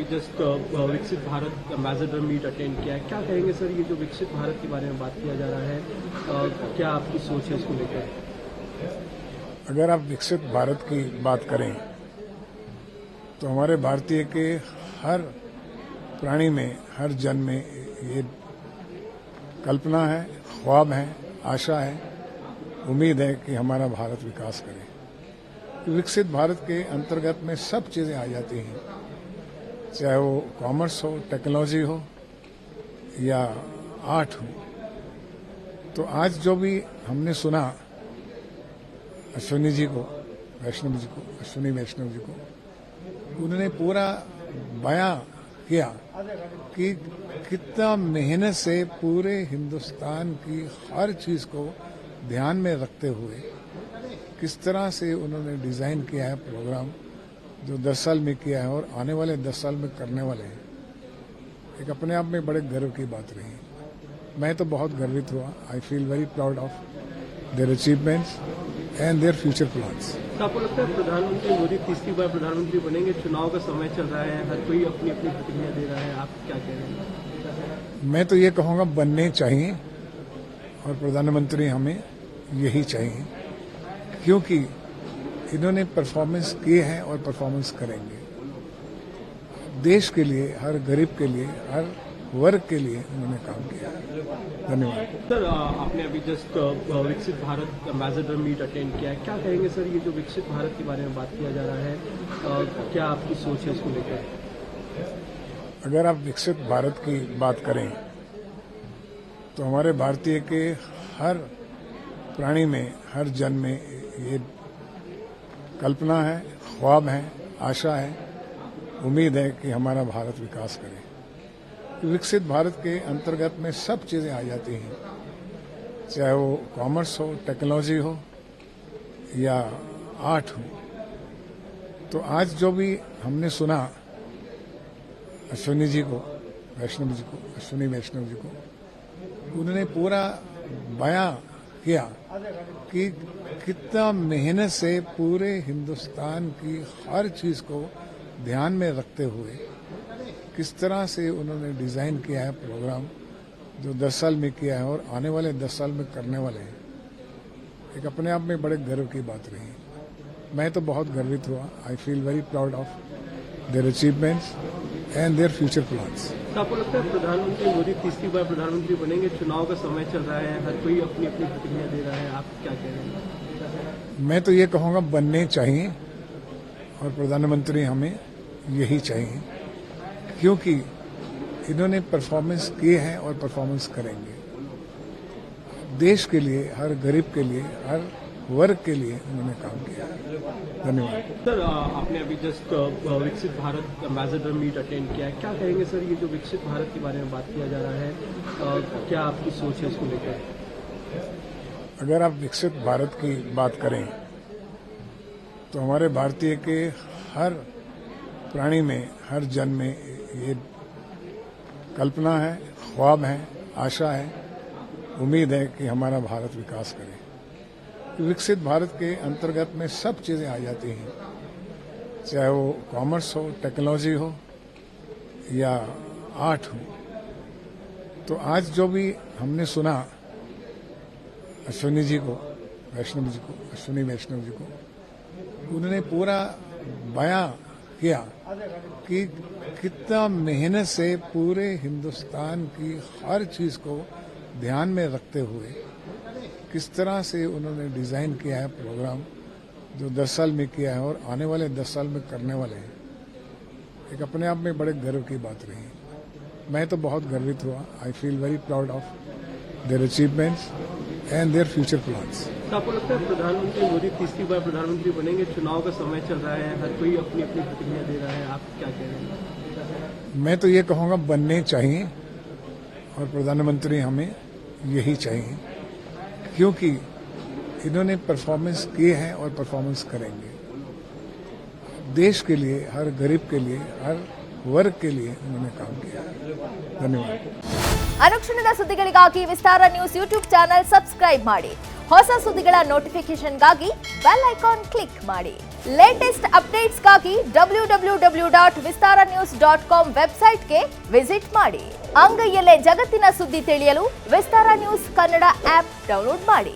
अभी जस्ट विकसित Bharat ambassador meet attend किया है, क्या कहेंगे सर? ये जो विकसित भारत के बारे में बात किया जा रहा है, क्या आपकी सोच है इसको लेकर? अगर आप विकसित भारत की बात करें तो हमारे भारतीय के हर प्राणी में, हर जन में ये कल्पना है, ख्वाब है, आशा है, उम्मीद है कि हमारा भारत विकास करे। विकसित भारत के अंतर्गत में सब चीजें आ जाती हैं, चाहे वो कॉमर्स हो, टेक्नोलॉजी हो या आर्ट हो। तो आज जो भी हमने सुना अश्विनी वैष्णव जी को, उन्होंने पूरा बयां किया कि कितना मेहनत से पूरे हिंदुस्तान की हर चीज को ध्यान में रखते हुए किस तरह से उन्होंने डिजाइन किया है प्रोग्राम, जो 10 साल में किया है और आने वाले 10 साल में करने वाले हैं। एक अपने आप में बड़े गर्व की बात रही। मैं तो बहुत गर्वित हुआ। I feel very proud of their achievements and their future plans. तो आपको लगता है प्रधानमंत्री मोदी तीसरी बार प्रधानमंत्री बनेंगे? चुनाव का समय चल रहा है, हर कोई अपनी अपनी प्रतिक्रिया दे रहा है, आप क्या कह रहे हैं? मैं तो ये कहूँगा बनने चाहिए और प्रधानमंत्री हमें यही चाहिए, क्योंकि इन्होंने परफॉर्मेंस किए हैं और परफॉर्मेंस करेंगे। देश के लिए, हर गरीब के लिए, हर वर्ग के लिए उन्होंने काम किया है। धन्यवाद। सर, आपने अभी जस्ट विकसित भारत एम्बेसडर मीट अटेंड किया है, क्या कहेंगे सर? ये जो विकसित भारत के बारे में बात किया जा रहा है, क्या आपकी सोच है इसको लेकर? अगर आप विकसित भारत की बात करें तो हमारे भारतीय के हर प्राणी में, हर जन में ये कल्पना है, ख्वाब है, आशा है, उम्मीद है कि हमारा भारत विकास करे। विकसित भारत के अंतर्गत में सब चीजें आ जाती हैं, चाहे वो कॉमर्स हो, टेक्नोलॉजी हो या आर्ट हो। तो आज जो भी हमने सुना अश्विनी वैष्णव जी को, उन्होंने पूरा बयां किया कि कितना मेहनत से पूरे हिंदुस्तान की हर चीज को ध्यान में रखते हुए किस तरह से उन्होंने डिजाइन किया है प्रोग्राम, जो 10 साल में किया है और आने वाले 10 साल में करने वाले हैं। एक अपने आप में बड़े गर्व की बात रही। मैं तो बहुत गर्वित हुआ। I feel very proud of their achievements and their future plans. तो आपको लगता है प्रधानमंत्री मोदी तीसरी बार प्रधानमंत्री बनेंगे? चुनाव का समय चल रहा है, हर कोई अपनी अपनी प्रतिक्रिया दे रहा है, आप क्या कह रहे हैं? मैं तो ये कहूँगा बनने चाहिए और प्रधानमंत्री हमें यही चाहिए, क्योंकि इन्होंने परफॉर्मेंस किए हैं और परफॉर्मेंस करेंगे। देश के लिए, हर गरीब के लिए, हर वर्ग के लिए उन्होंने काम किया है। धन्यवाद। सर, आपने अभी जस्ट विकसित भारत एम्बेसडर मीट अटेंड किया है, क्या कहेंगे सर? ये जो विकसित भारत के बारे में बात किया जा रहा है, क्या आपकी सोच है इसको लेकर? अगर आप विकसित भारत की बात करें तो हमारे भारतीय के हर प्राणी में, हर जन में ये कल्पना है, ख्वाब है, आशा है, उम्मीद है कि हमारा भारत विकास करे। विकसित भारत के अंतर्गत में सब चीजें आ जाती हैं, चाहे वो कॉमर्स हो, टेक्नोलॉजी हो या आर्ट हो। तो आज जो भी हमने सुना अश्विनी वैष्णव जी को, उन्होंने पूरा बयां किया कि कितना मेहनत से पूरे हिंदुस्तान की हर चीज को ध्यान में रखते हुए किस तरह से उन्होंने डिजाइन किया है प्रोग्राम, जो 10 साल में किया है और आने वाले 10 साल में करने वाले हैं। एक अपने आप में बड़े गर्व की बात रही। मैं तो बहुत गर्वित हुआ। I feel very proud of their achievements and their future plans. तो आपको लगता है प्रधानमंत्री मोदी तीसरी बार प्रधानमंत्री बनेंगे? चुनाव का समय चल रहा है, हर कोई अपनी अपनी प्रतिक्रिया दे रहा है, आप क्या कह रहे हैं? मैं तो ये कहूँगा बनने चाहिए और प्रधानमंत्री हमें यही चाहिए, क्योंकि इन्होंने परफॉर्मेंस किए हैं और परफॉर्मेंस करेंगे। देश के लिए, हर गरीब के लिए, हर वर्ग के लिए उन्होंने काम किया है। धन्यवाद। ಅನುಕ್ಷಣದ ಸುದ್ದಿಗಳಿಗಾಗಿ ವಿಸ್ತಾರ ನ್ಯೂಸ್ ಯೂಟ್ಯೂಬ್ ಚಾನೆಲ್ ಸಬ್ಸ್ಕ್ರೈಬ್ ಮಾಡಿ. ಹೊಸ ಸುದ್ದಿಗಳ ನೋಟಿಫಿಕೇಶನ್ಗಾಗಿ ಬೆಲ್ ಐಕಾನ್ ಕ್ಲಿಕ್ ಮಾಡಿ. ಲೇಟೆಸ್ಟ್ ಅಪ್ಡೇಟ್ಸ್ಗಾಗಿ www.vistaranews.com ವೆಬ್ಸೈಟ್ಗೆ ವಿಸಿಟ್ ಮಾಡಿ. ಅಂಗೈಯಲ್ಲೇ ಜಗತ್ತಿನ ಸುದ್ದಿ ತಿಳಿಯಲು ವಿಸ್ತಾರ ನ್ಯೂಸ್ ಕನ್ನಡ ಆಪ್ ಡೌನ್ಲೋಡ್ ಮಾಡಿ.